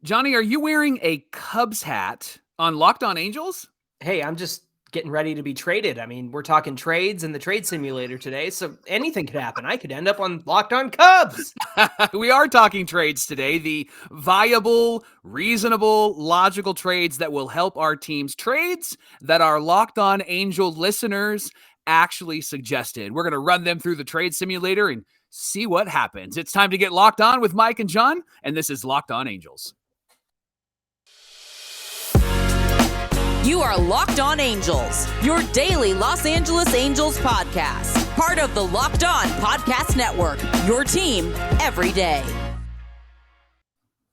Johnny, are you wearing a Cubs hat on Locked On Angels? Hey, I'm just getting ready to be traded. I mean, we're talking trades in the trade simulator today, so anything could happen. I could end up on Locked On Cubs. We are talking trades today, the viable, reasonable, logical trades that will help our teams. Trades that our Locked On Angel listeners actually suggested. We're going to run them through the trade simulator and see what happens. It's time to get locked on with Mike and John, and this is Locked On Angels. You are Locked On Angels, your daily Los Angeles Angels podcast. Part of the Locked On Podcast Network, your team every day.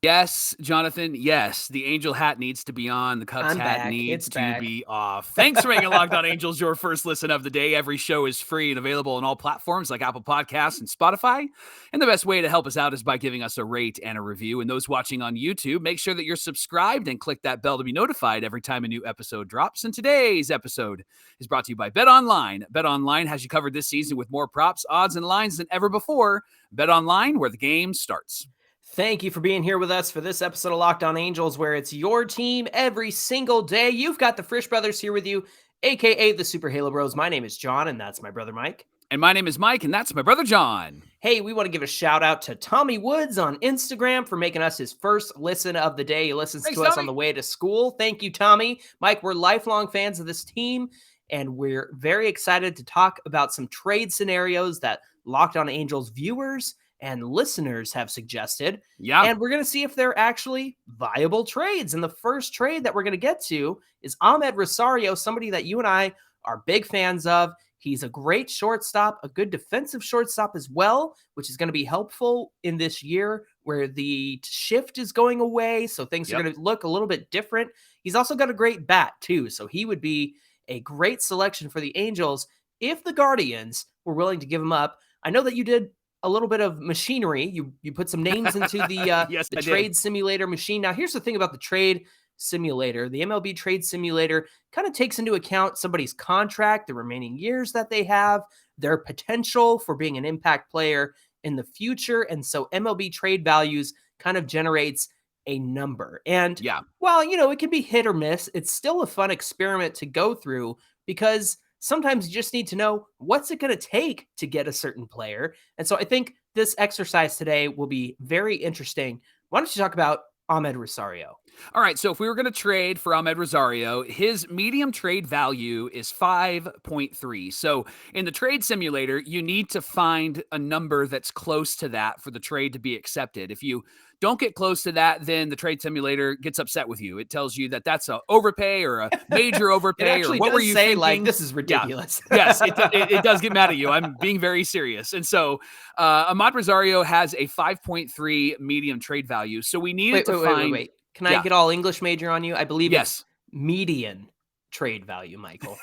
Yes, Jonathan, yes, the Angel hat needs to be on. The Cubs hat needs to be off. Thanks for making Locked On Angels your first listen of the day. Every show is free and available on all platforms like Apple Podcasts and Spotify. And the best way to help us out is by giving us a rate and a review. And those watching on YouTube, make sure that you're subscribed and click that bell to be notified every time a new episode drops. And today's episode is brought to you by BetOnline. BetOnline has you covered this season with more props, odds, and lines than ever before. BetOnline, where the game starts. Thank you for being here with us for this episode of Locked On Angels, where it's your team every single day. You've got the Frisch Brothers here with you, a.k.a. the Super Halo Bros. My name is John, and that's my brother Mike. And my name is Mike, and that's my brother John. Hey, we want to give a shout out to Tommy Woods on Instagram for making us his first listen of the day. He listens to us on the way to school. Thank you, Tommy. Mike, we're lifelong fans of this team, and we're very excited to talk about some trade scenarios that Locked On Angels viewers and listeners have suggested. Yeah. And we're going to see if they're actually viable trades. And the first trade that we're going to get to is Amed Rosario, somebody that you and I are big fans of. He's a great shortstop, a good defensive shortstop as well, which is going to be helpful in this year where the shift is going away. So things are going to look a little bit different. He's also got a great bat too. So he would be a great selection for the Angels if the Guardians were willing to give him up. I know that you did a little bit of machinery. You put some names into the yes, the trade simulator machine. Now, here's the thing about the trade simulator. The MLB trade simulator kind of takes into account somebody's contract, the remaining years that they have, their potential for being an impact player in the future. And so MLB trade values kind of generates a number. And while, it can be hit or miss, it's still a fun experiment to go through because sometimes you just need to know what's it going to take to get a certain player. And so I think this exercise today will be very interesting. Why don't you talk about Amed Rosario? All right, so if we were going to trade for Amed Rosario, his medium trade value is 5.3. So in the trade simulator, you need to find a number that's close to that for the trade to be accepted. If you don't get close to that, then the trade simulator gets upset with you. It tells you that that's a overpay or a major overpay or what were you thinking? Like, this is ridiculous. Yeah. Yes, it does get mad at you. I'm being very serious. And so Amed Rosario has a 5.3 medium trade value. So we needed to find... Wait. Can I get all English major on you? I believe it's median trade value, Michael.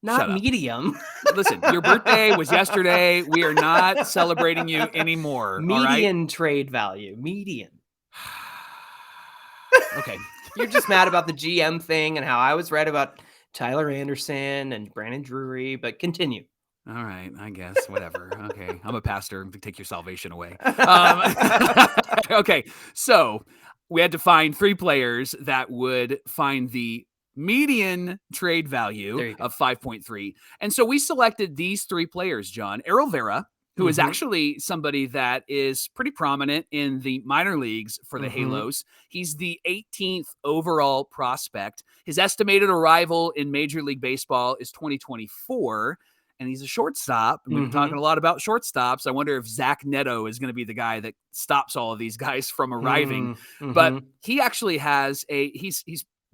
Not medium. Listen, your birthday was yesterday. We are not celebrating you anymore. Median trade value. Median. Okay. You're just mad about the GM thing and how I was right about Tyler Anderson and Brandon Drury, but continue. All right, I guess, whatever. Okay, I'm a pastor. Take your salvation away. Okay, so we had to find 3 players that would find the median trade value of 5.3. And so we selected these 3 players, John. Errol Vera, who is actually somebody that is pretty prominent in the minor leagues for the Halos. He's the 18th overall prospect. His estimated arrival in Major League Baseball is 2024. And he's a shortstop. And we've been talking a lot about shortstops. I wonder if Zach Neto is going to be the guy that stops all of these guys from arriving. But he actually has he's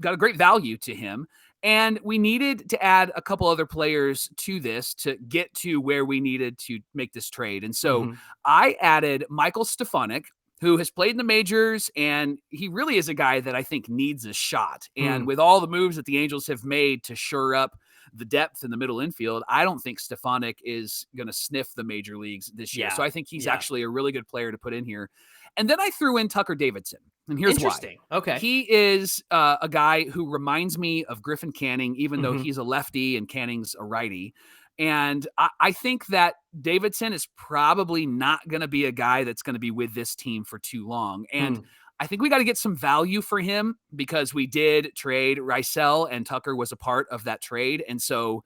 got a great value to him. And we needed to add a couple other players to this to get to where we needed to make this trade. And so I added Michael Stefanik, who has played in the majors, and he really is a guy that I think needs a shot. And with all the moves that the Angels have made to shore up the depth in the middle infield, I don't think Stefanik is going to sniff the major leagues this year. So I think he's actually a really good player to put in here. And then I threw in Tucker Davidson. And here's why. Okay. He is a guy who reminds me of Griffin Canning, even though he's a lefty and Canning's a righty. And I think that Davidson is probably not going to be a guy that's going to be with this team for too long. And I think we got to get some value for him because we did trade Rysel and Tucker was a part of that trade. And so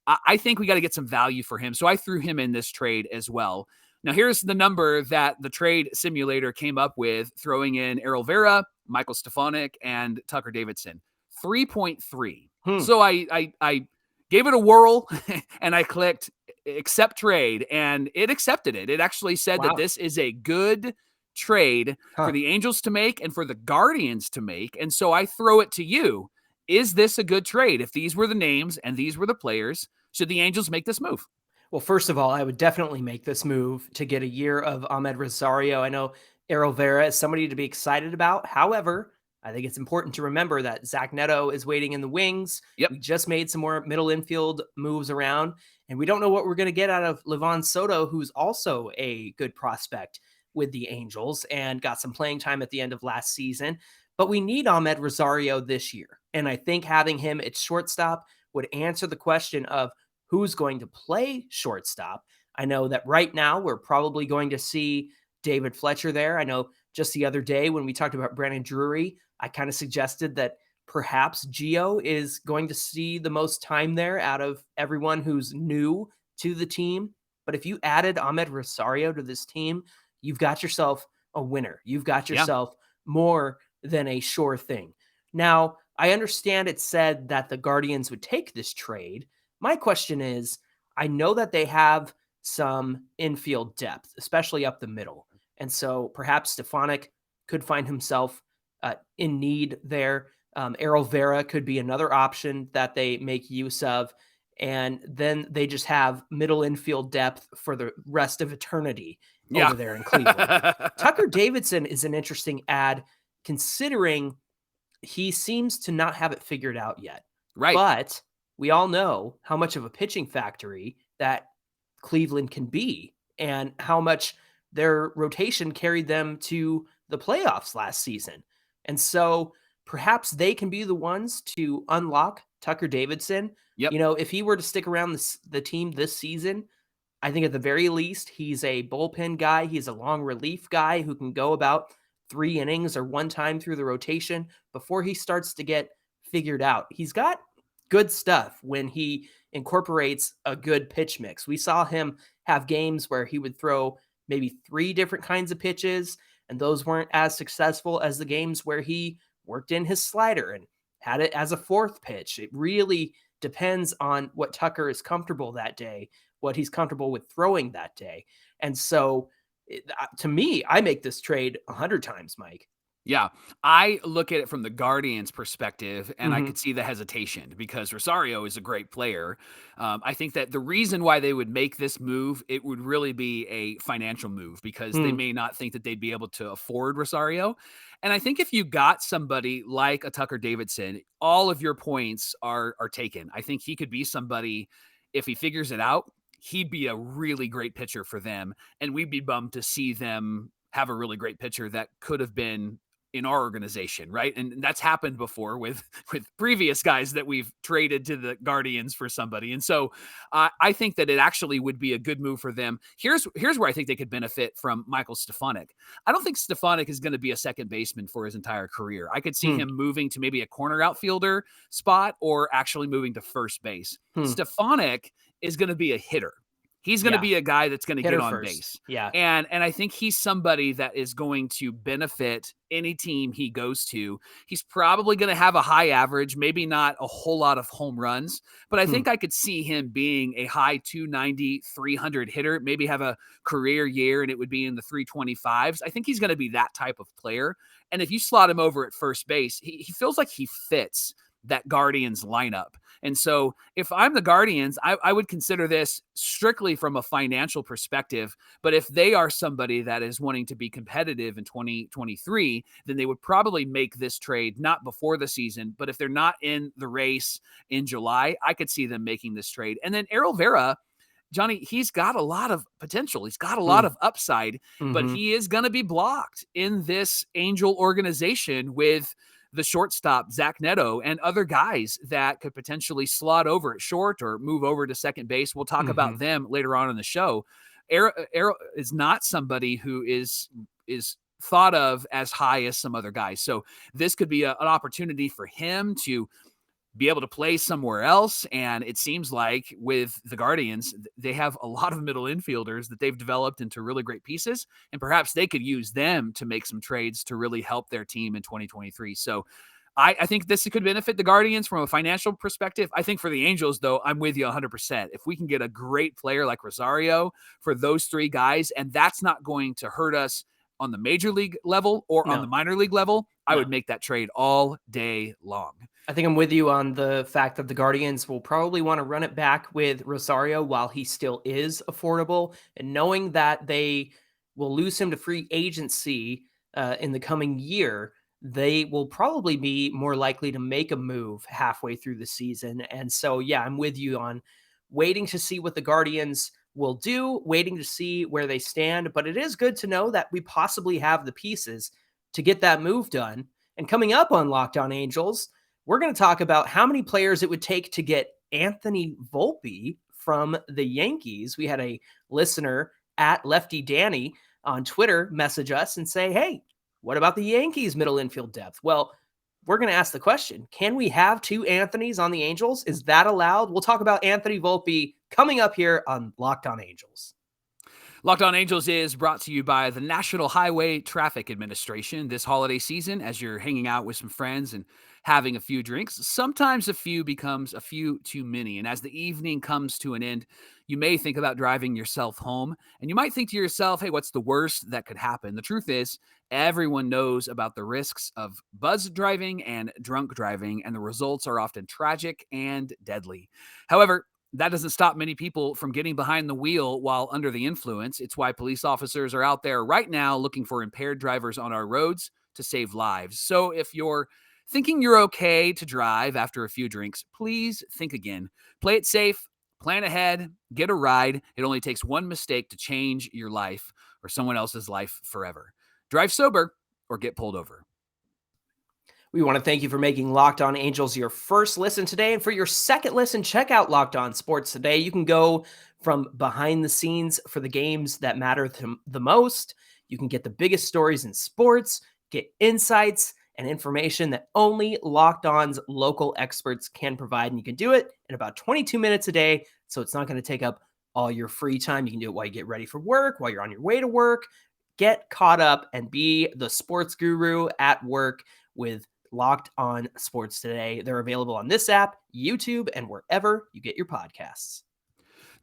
I think we got to get some value for him. So I threw him in this trade as well. Now, here's the number that the trade simulator came up with, throwing in Errol Vera, Michael Stefanik, and Tucker Davidson. 3.3. So I gave it a whirl and I clicked accept trade, and it accepted it. It actually said that this is a good trade for the Angels to make and for the Guardians to make. And so I throw it to you. Is this a good trade? If these were the names and these were the players, should the Angels make this move? Well, first of all, I would definitely make this move to get a year of Amed Rosario. I know Errol Vera is somebody to be excited about. However, I think it's important to remember that Zach Neto is waiting in the wings. Yep. We just made some more middle infield moves around, and we don't know what we're going to get out of Livan Soto, who's also a good prospect with the Angels and got some playing time at the end of last season. But we need Amed Rosario this year. And I think having him at shortstop would answer the question of who's going to play shortstop. I know that right now we're probably going to see David Fletcher there. I know just the other day when we talked about Brandon Drury, I kind of suggested that perhaps Gio is going to see the most time there out of everyone who's new to the team. But if you added Amed Rosario to this team, you've got yourself a winner. You've got yourself more than a sure thing. Now, I understand it said that the Guardians would take this trade. My question is, I know that they have some infield depth, especially up the middle. And so perhaps Stefanik could find himself in need there. Errol Vera could be another option that they make use of. And then they just have middle infield depth for the rest of eternity over there in Cleveland. Tucker Davidson is an interesting ad, considering he seems to not have it figured out yet. Right. But we all know how much of a pitching factory that Cleveland can be and how much their rotation carried them to the playoffs last season. And so perhaps they can be the ones to unlock Tucker Davidson. Yep. You know, if he were to stick around the team this season, I think at the very least, he's a bullpen guy. He's a long relief guy who can go about 3 innings or one time through the rotation before he starts to get figured out. He's got good stuff when he incorporates a good pitch mix. We saw him have games where he would throw maybe 3 different kinds of pitches, and those weren't as successful as the games where he worked in his slider and had it as a 4th pitch. It really depends on what Tucker is comfortable that day, what he's comfortable with throwing that day. And so to me, I make this trade 100 times, Mike. Yeah, I look at it from the Guardians' perspective, and I could see the hesitation because Rosario is a great player. I think that the reason why they would make this move, it would really be a financial move because they may not think that they'd be able to afford Rosario. And I think if you got somebody like a Tucker Davidson, all of your points are taken. I think he could be somebody, if he figures it out, he'd be a really great pitcher for them. And we'd be bummed to see them have a really great pitcher that could have been in our organization, right? And that's happened before with previous guys that we've traded to the Guardians for somebody. And so I think that it actually would be a good move for them. Here's where I think they could benefit from Michael Stefanik. I don't think Stefanik is going to be a second baseman for his entire career. I could see him moving to maybe a corner outfielder spot or actually moving to first base. Stefanik is going to be a hitter. He's going to be a guy that's going to get on base. Yeah. And I think he's somebody that is going to benefit any team he goes to. He's probably going to have a high average, maybe not a whole lot of home runs, but I think I could see him being a high 290, 300 hitter, maybe have a career year and it would be in the 325s. I think he's going to be that type of player. And if you slot him over at first base, he feels like he fits that Guardians lineup. And so if I'm the Guardians, I would consider this strictly from a financial perspective. But if they are somebody that is wanting to be competitive in 2023, then they would probably make this trade not before the season. But if they're not in the race in July, I could see them making this trade. And then Errol Vera, Johnny, he's got a lot of potential. He's got a lot of upside, but he is going to be blocked in this Angel organization with the shortstop, Zach Neto, and other guys that could potentially slot over at short or move over to second base. We'll talk about them later on in the show. Arrow is not somebody who is thought of as high as some other guys. So this could be an opportunity for him to be able to play somewhere else. And it seems like with the Guardians, they have a lot of middle infielders that they've developed into really great pieces, and perhaps they could use them to make some trades to really help their team in 2023. So I think this could benefit the Guardians from a financial perspective. I think for the Angels, though, I'm with you 100%. If we can get a great player like Rosario for those three guys, and that's not going to hurt us on the major league level or on the minor league level, I would make that trade all day long. I think I'm with you on the fact that the Guardians will probably want to run it back with Rosario while he still is affordable, and knowing that they will lose him to free agency in the coming year, they will probably be more likely to make a move halfway through the season. And so, yeah, I'm with you on waiting to see what the Guardians will do, waiting to see where they stand. But it is good to know that we possibly have the pieces to get that move done. And coming up on Locked On Angels, we're going to talk about how many players it would take to get Anthony Volpe from the Yankees. We had a listener at Lefty Danny on Twitter message us and say, hey, what about the Yankees middle infield depth? Well, we're going to ask the question, can we have two Anthonys on the Angels? Is that allowed? We'll talk about Anthony Volpe coming up here on Locked On Angels. Locked On Angels is brought to you by the National Highway Traffic Administration. This holiday season, as you're hanging out with some friends and having a few drinks, sometimes a few becomes a few too many. And as the evening comes to an end, you may think about driving yourself home, and you might think to yourself, hey, what's the worst that could happen? The truth is, everyone knows about the risks of buzzed driving and drunk driving, and the results are often tragic and deadly. However, that doesn't stop many people from getting behind the wheel while under the influence. It's why police officers are out there right now looking for impaired drivers on our roads to save lives. So if you're thinking you're okay to drive after a few drinks, please think again. Play it safe, plan ahead, get a ride. It only takes one mistake to change your life or someone else's life forever. Drive sober or get pulled over. We want to thank you for making Locked On Angels your first listen today. And for your second listen, check out Locked On Sports Today. You can go from behind the scenes for the games that matter the most. You can get the biggest stories in sports, get insights and information that only Locked On's local experts can provide. And you can do it in about 22 minutes a day. So it's not going to take up all your free time. You can do it while you get ready for work, while you're on your way to work. Get caught up and be the sports guru at work with Locked On Sports Today. They're available on this app, YouTube, and wherever you get your podcasts.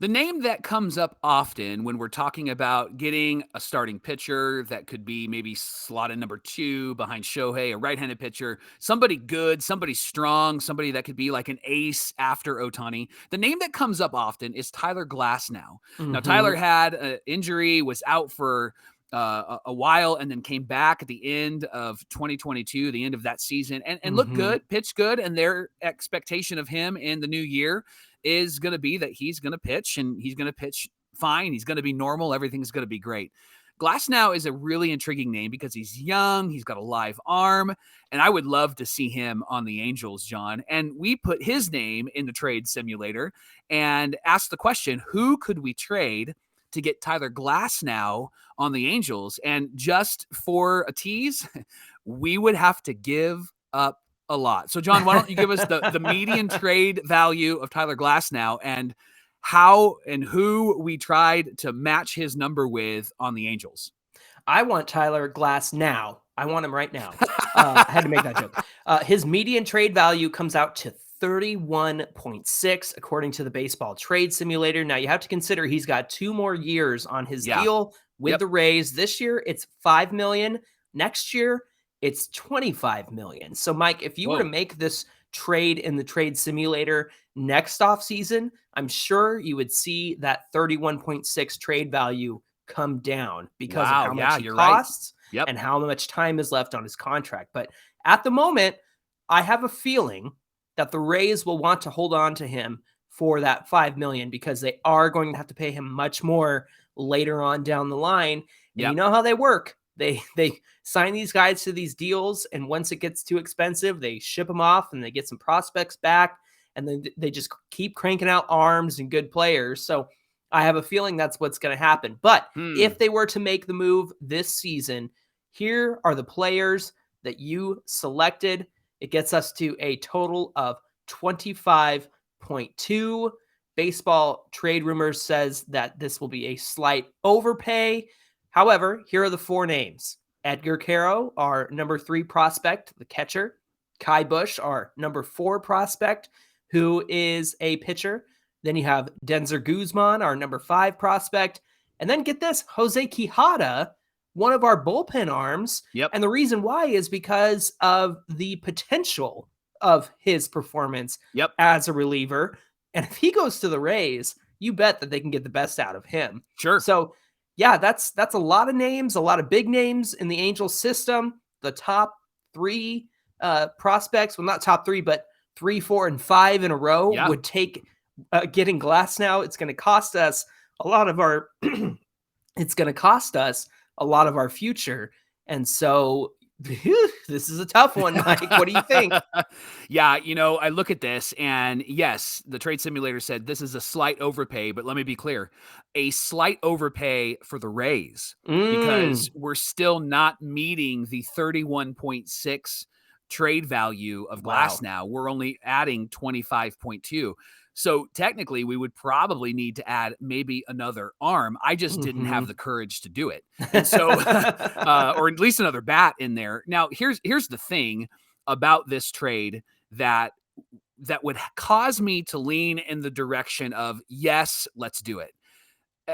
The name that comes up often when we're talking about getting a starting pitcher that could be maybe slotted number 2 behind Shohei, a right-handed pitcher, somebody good, somebody strong, somebody that could be like an ace after Ohtani. The name that comes up often is Tyler Glasnow. Now, Tyler had an injury, was out for a while, and then came back at the end of 2022, the end of that season, and looked good, pitched good. And their expectation of him in the new year is going to be that he's going to pitch, and he's going to pitch fine. He's going to be normal. Everything's going to be great. Glasnow is a really intriguing name because he's young. He's got a live arm, and I would love to see him on the Angels, John. And we put his name in the trade simulator and asked the question, who could we trade to get Tyler Glasnow on the Angels? And just for a tease, we would have to give up a lot. So, John, why don't you give us the median trade value of Tyler Glasnow and how and who we tried to match his number with on the Angels? I want Tyler Glasnow. I want him right now. I had to make that joke. His median trade value comes out to 31.6 according to the baseball trade simulator. Now you have to consider he's got 2 more years on his deal with the Rays. This year it's $5 million. Next year it's $25 million. So Mike, if you were to make this trade in the trade simulator next offseason, I'm sure you would see that 31.6 trade value come down because of how much he costs and how much time is left on his contract. But at the moment, I have a feeling that the Rays will want to hold on to him for that $5 million because they are going to have to pay him much more later on down the line. And you know how they work. They sign these guys to these deals, and once it gets too expensive, they ship them off and they get some prospects back, and then they just keep cranking out arms and good players. So I have a feeling that's what's going to happen. But if they were to make the move this season, here are the players that you selected. It gets us to a total of 25.2. Baseball Trade Rumors says that this will be a slight overpay. However, here are the 4 names. Edgar Caro, our number 3 prospect, the catcher. Kai Busch, our number 4 prospect, who is a pitcher. Then you have Denzer Guzman, our number 5 prospect. And then get this, Jose Quijada, one of our bullpen arms. Yep. And the reason why is because of the potential of his performance as a reliever. And if he goes to the Rays, you bet that they can get the best out of him. Sure. So, yeah, that's a lot of names, a lot of big names in the Angels system. The top 3 prospects, well, not top 3, but 3, 4, and 5 in a row would take getting Glasnow. It's going to cost us a lot of our it's going to cost us a lot of our future. And so this is a tough one, Mike. What do you think? Yeah, I look at this, and yes, the trade simulator said this is a slight overpay, but let me be clear, a slight overpay for the Rays because we're still not meeting the 31.6 trade value of Glasnow. We're only adding 25.2. So technically, we would probably need to add maybe another arm. I just didn't have the courage to do it. And so, or at least another bat in there. Now, here's the thing about this trade that would cause me to lean in the direction of, yes, let's do it.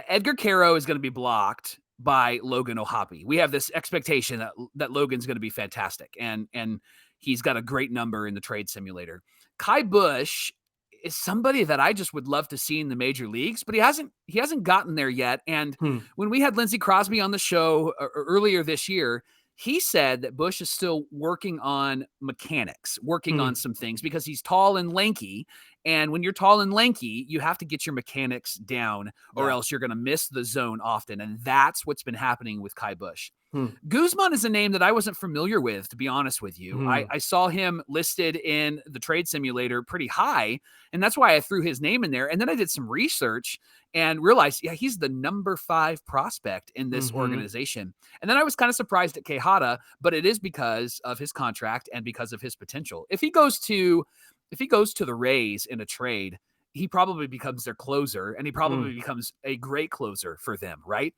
Edgar Caro is going to be blocked by Logan O'Hoppe. We have this expectation that Logan's going to be fantastic, and he's got a great number in the trade simulator. Kai Busch is somebody that I just would love to see in the major leagues, but he hasn't gotten there yet. And when we had Lindsey Crosby on the show earlier this year, he said that Busch is still working on mechanics, working on some things because he's tall and lanky. And when you're tall and lanky, you have to get your mechanics down or else you're going to miss the zone often. And that's what's been happening with Kai Busch. Guzman is a name that I wasn't familiar with, to be honest with you. I saw him listed in the trade simulator pretty high, and that's why I threw his name in there. And then I did some research and realized, he's the number 5 prospect in this organization. And then I was kind of surprised at Quijada, but it is because of his contract and because of his potential. If he goes to the Rays in a trade, he probably becomes their closer, and he probably becomes a great closer for them, right?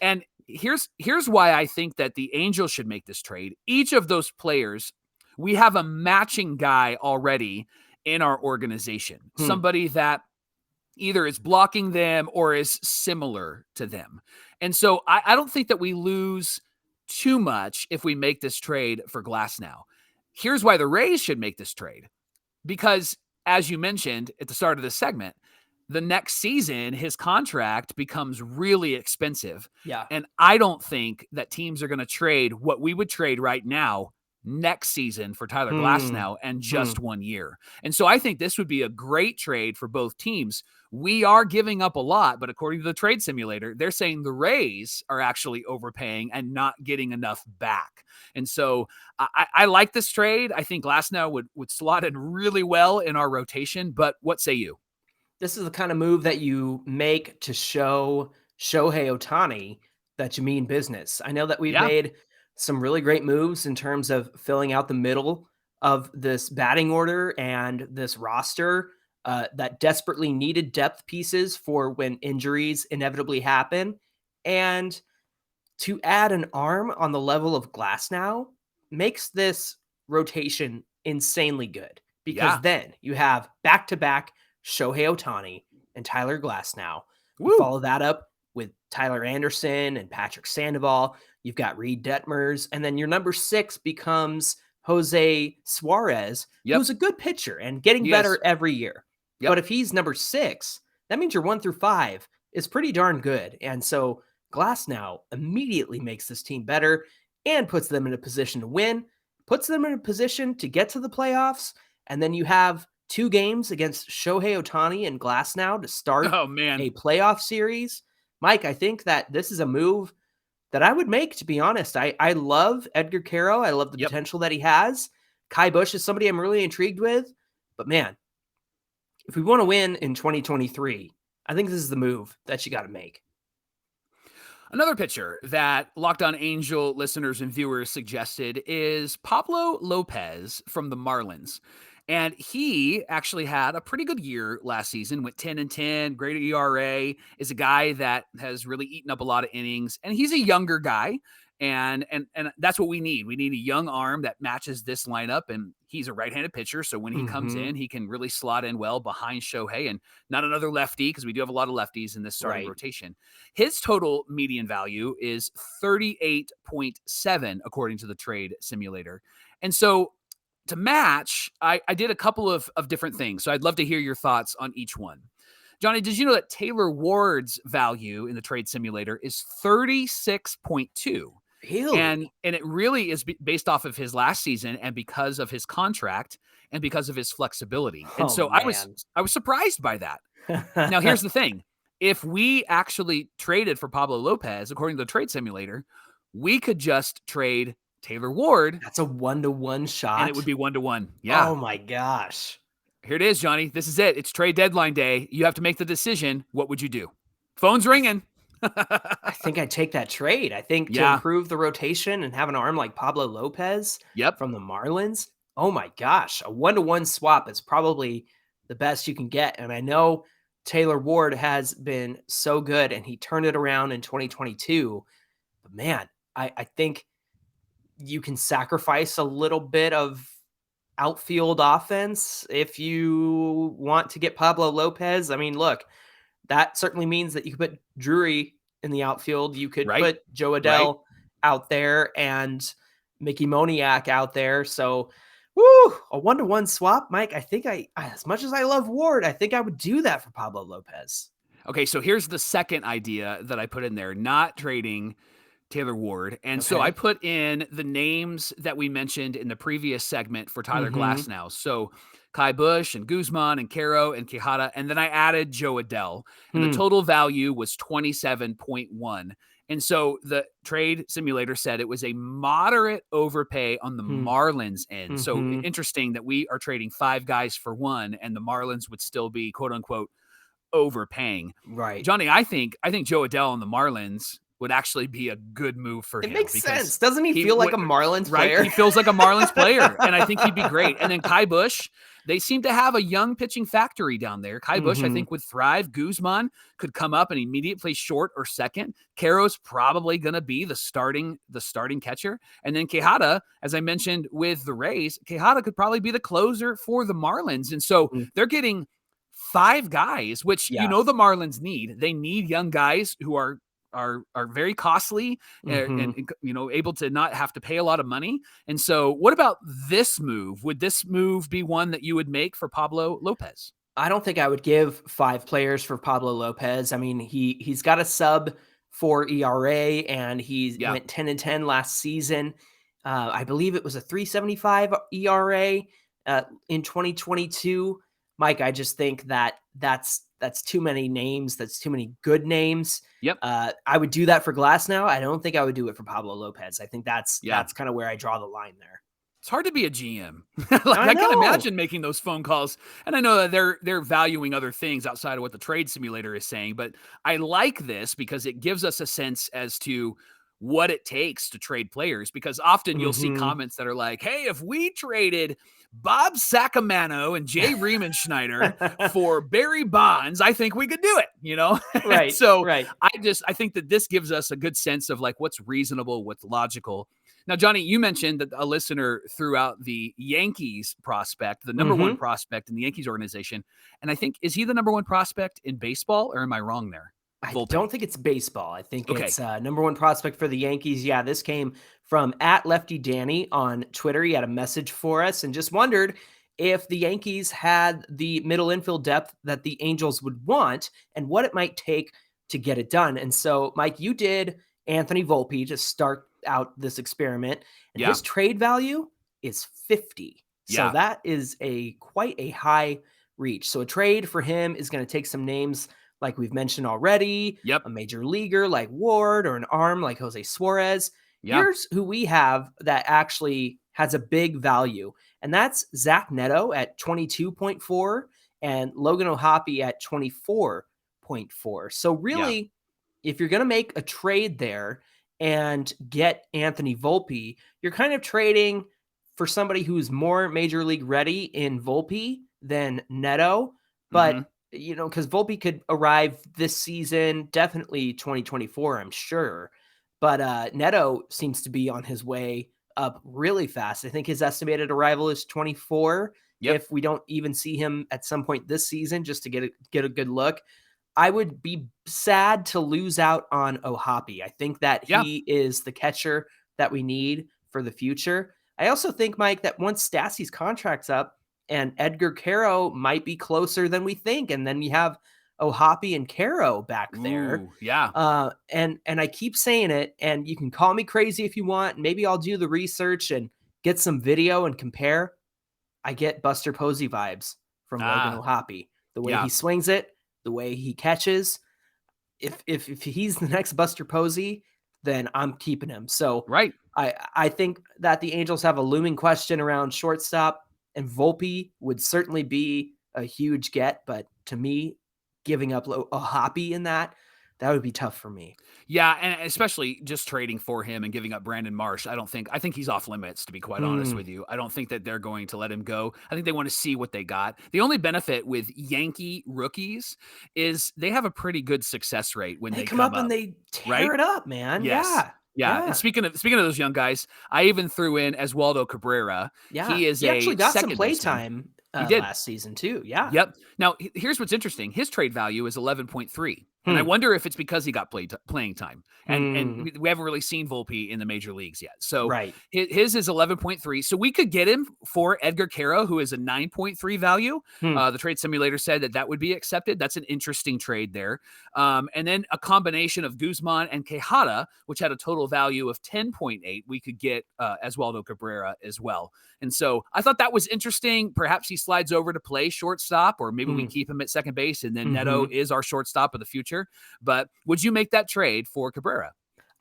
And here's why I think that the Angels should make this trade. Each of those players, we have a matching guy already in our organization, somebody that either is blocking them or is similar to them. And so I don't think that we lose too much if we make this trade for Glasnow. Here's why the Rays should make this trade. Because, as you mentioned at the start of this segment, the next season, his contract becomes really expensive. Yeah. And I don't think that teams are going to trade what we would trade right now next season for Tyler Glasnow and just 1 year. And so I think this would be a great trade for both teams. We are giving up a lot, but according to the trade simulator, they're saying the Rays are actually overpaying and not getting enough back. And so I like this trade. I think Glasnow would slot in really well in our rotation, but what say you? This is the kind of move that you make to show Shohei Ohtani that you mean business. I know that we've made some really great moves in terms of filling out the middle of this batting order and this roster that desperately needed depth pieces for when injuries inevitably happen. And to add an arm on the level of Glasnow makes this rotation insanely good because then you have back-to-back Shohei Ohtani and Tyler Glasnow. Follow that up with Tyler Anderson and Patrick Sandoval. You've got Reed Detmers. And then your number 6 becomes Jose Suarez, who's a good pitcher and getting better every year. But if he's number 6, that means your 1 through 5 is pretty darn good. And so Glasnow immediately makes this team better and puts them in a position to win, puts them in a position to get to the playoffs. And then you have 2 games against Shohei Ohtani and Glasnow to start a playoff series. Mike, I think that this is a move that I would make, to be honest. I love Edgar Caro. I love the Yep. potential that he has. Kai Busch is somebody I'm really intrigued with. But man, if we want to win in 2023, I think this is the move that you got to make. Another pitcher that Locked On Angel listeners and viewers suggested is Pablo Lopez from the Marlins. And he actually had a pretty good year last season, went 10-10, great ERA, is a guy that has really eaten up a lot of innings. And he's a younger guy. And that's what we need. We need a young arm that matches this lineup. And he's a right-handed pitcher. So when he comes in, he can really slot in well behind Shohei and not another lefty, because we do have a lot of lefties in this starting rotation. His total median value is 38.7, according to the trade simulator. And so to match, I did a couple of different things. So I'd love to hear your thoughts on each one. Johnny, did you know that Taylor Ward's value in the trade simulator is 36.2? Really? And it really is based off of his last season and because of his contract and because of his flexibility. And so I was surprised by that. Now, here's the thing. If we actually traded for Pablo Lopez, according to the trade simulator, we could just trade Taylor Ward. That's a 1-to-1 shot. And it would be 1-to-1. Yeah. Oh my gosh. Here it is, Johnny. This is it. It's trade deadline day. You have to make the decision. What would you do? Phone's ringing. I think I'd take that trade. I think to improve the rotation and have an arm like Pablo Lopez from the Marlins. Oh my gosh. A 1-to-1 swap is probably the best you can get. And I know Taylor Ward has been so good and he turned it around in 2022. But man, I think you can sacrifice a little bit of outfield offense if you want to get Pablo Lopez. I mean, look, that certainly means that you could put Drury in the outfield. You could put Joe Adell out there and Mickey Moniak out there. So, a 1-to-1 swap, Mike. I think as much as I love Ward, I think I would do that for Pablo Lopez. Okay, so here's the second idea that I put in there, not trading Taylor Ward. And so I put in the names that we mentioned in the previous segment for Tyler Glasnow. So Kai Busch and Guzman and Caro and Quijada. And then I added Joe Adell. And the total value was 27.1. And so the trade simulator said it was a moderate overpay on the Marlins end. So interesting that we are trading 5 guys for 1 and the Marlins would still be quote unquote overpaying. Right. Johnny, I think Joe Adell on the Marlins would actually be a good move for him. It makes sense. Doesn't he feel like a Marlins player? Right? He feels like a Marlins player, and I think he'd be great. And then Kai Busch, they seem to have a young pitching factory down there. Kai Busch, I think, would thrive. Guzman could come up and immediately play short or second. Caro's probably going to be the starting catcher. And then Quijada, as I mentioned with the Rays, Quijada could probably be the closer for the Marlins. And so they're getting 5 guys, which the Marlins need. They need young guys who are very costly and able to not have to pay a lot of money. And so what about this move? Would this move be one that you would make for Pablo Lopez? I don't think I would give 5 players for Pablo Lopez. I mean, he's got a sub-4 ERA and he went 10-10 last season. I believe it was a 3.75 ERA in 2022. Mike, I just think that's too many names. That's too many good names. Yep. I would do that for Glasnow. I don't think I would do it for Pablo Lopez. I think that's kind of where I draw the line there. It's hard to be a GM. I can imagine making those phone calls. And I know that they're valuing other things outside of what the trade simulator is saying, but I like this because it gives us a sense as to what it takes to trade players, because often you'll see comments that are like, hey, if we traded Bob Sacamano and Jay Riemenschneider for Barry Bonds, I think we could do it, Right. I think that this gives us a good sense of like what's reasonable, what's logical. Now, Johnny, you mentioned that a listener threw out the Yankees prospect, the number 1 prospect in the Yankees organization. And I think, is he the number 1 prospect in baseball, or am I wrong there? I don't think it's baseball. I think it's number 1 prospect for the Yankees. Yeah, this came from @LeftyDanny on Twitter. He had a message for us and just wondered if the Yankees had the middle infield depth that the Angels would want and what it might take to get it done. And so, Mike, you did Anthony Volpe to start out this experiment, and his trade value is 50. So that is quite a high reach. So a trade for him is going to take some names like we've mentioned already, Yep. a major leaguer like Ward, or an arm like Jose Suarez. Yeah. Here's who we have that actually has a big value, and that's Zach Neto at 22.4 and Logan O'Hoppe at 24.4. So really, if you're going to make a trade there and get Anthony Volpe, you're kind of trading for somebody who's more major league ready in Volpe than Neto. But, because Volpe could arrive this season, definitely 2024, I'm sure. But Neto seems to be on his way up really fast. I think his estimated arrival is 24. Yep. If we don't even see him at some point this season, just to get a good look. I would be sad to lose out on O'Hoppe. I think that he is the catcher that we need for the future. I also think, Mike, that once Stassi's contract's up and Edgar Caro might be closer than we think, and then you have O'Hoppe and Caro back there. Ooh, yeah. And I keep saying it, and you can call me crazy if you want. Maybe I'll do the research and get some video and compare. I get Buster Posey vibes from Logan O'Hoppe. The way he swings it, the way he catches. If he's the next Buster Posey, then I'm keeping him. So right. I think that the Angels have a looming question around shortstop, and Volpe would certainly be a huge get. But to me, giving up O'Hoppe in that would be tough for me. Yeah, and especially just trading for him and giving up Brandon Marsh. I think he's off limits, to be quite honest with you. I don't think that they're going to let him go. I think they want to see what they got. The only benefit with Yankee rookies is they have a pretty good success rate when they come up and they tear it up, man. Yes. Yeah. And speaking of those young guys, I even threw in Oswaldo Cabrera. Yeah. He actually got some play baseman. time last season too. Yeah. Yep. Now, here's what's interesting. His trade value is 11.3. And I wonder if it's because he got playing time. And we haven't really seen Volpe in the major leagues yet. So his is 11.3. So we could get him for Edgar Caro, who is a 9.3 value. The trade simulator said that would be accepted. That's an interesting trade there. And then a combination of Guzman and Quijada, which had a total value of 10.8. We could get Oswaldo Cabrera as well. And so I thought that was interesting. Perhaps he slides over to play shortstop, or maybe we keep him at second base, and then Neto is our shortstop of the future. But would you make that trade for Cabrera?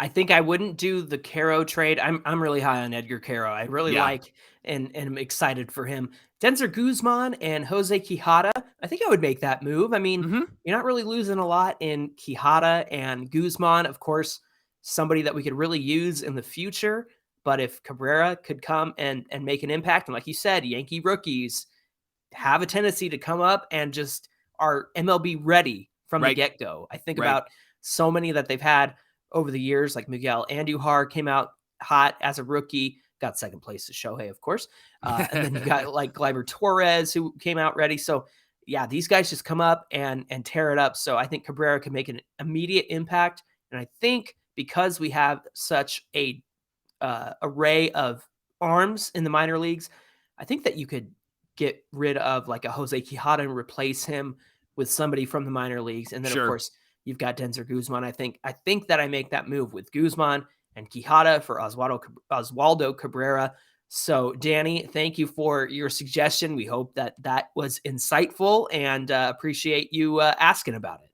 I think I wouldn't do the Caro trade. I'm really high on Edgar Caro. I really like and I'm excited for him. Denzer Guzman and Jose Quijada, I think I would make that move. I mean, you're not really losing a lot in Quijada, and Guzman, of course, somebody that we could really use in the future. But if Cabrera could come and make an impact, and like you said, Yankee rookies have a tendency to come up and just are MLB ready from the get-go. I think about so many that they've had over the years, like Miguel Andujar came out hot as a rookie, got second place to Shohei, of course. And then you got like Gleyber Torres, who came out ready. So yeah, these guys just come up and tear it up. So I think Cabrera can make an immediate impact. And I think because we have such a array of arms in the minor leagues, I think that you could get rid of like a Jose Quijada and replace him with somebody from the minor leagues. And then of course you've got Denzer Guzman. I think that I make that move with Guzman and Quijada for Oswaldo Cabrera. So Danny, thank you for your suggestion. We hope that was insightful, and appreciate you asking about it.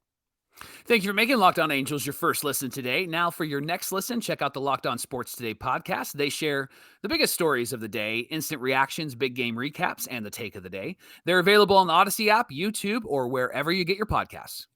Thank you for making Locked On Angels your first listen today. Now for your next listen, check out the Locked On Sports Today podcast. They share the biggest stories of the day, instant reactions, big game recaps, and the take of the day. They're available on the Odyssey app, YouTube, or wherever you get your podcasts.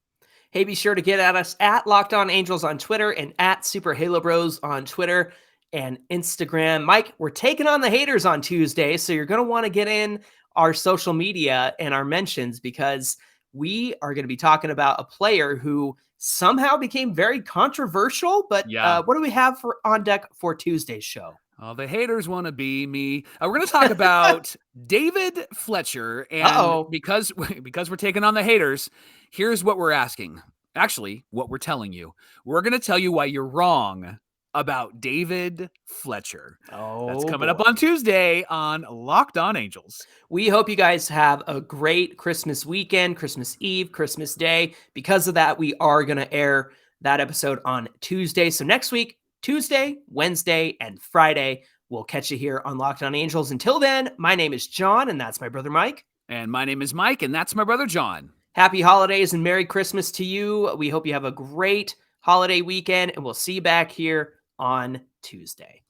Hey, be sure to get at us at Locked On Angels on Twitter and at Super Halo Bros on Twitter and Instagram. Mike, we're taking on the haters on Tuesday, so you're going to want to get in our social media and our mentions, because we are going to be talking about a player who somehow became very controversial. But what do we have on deck for Tuesday's show? Oh, the haters want to be me. We're going to talk about David Fletcher. And because we're taking on the haters, here's what we're asking. Actually, what we're telling you. We're going to tell you why you're wrong about David Fletcher. That's coming up on Tuesday on Locked On Angels. We hope you guys have a great Christmas weekend, Christmas Eve, Christmas Day. Because of that, we are going to air that episode on Tuesday. So next week, Tuesday, Wednesday, and Friday, we'll catch you here on Locked On Angels. Until then, my name is John, and that's my brother Mike. And my name is Mike, and that's my brother John. Happy holidays and Merry Christmas to you. We hope you have a great holiday weekend, and we'll see you back here on Tuesday.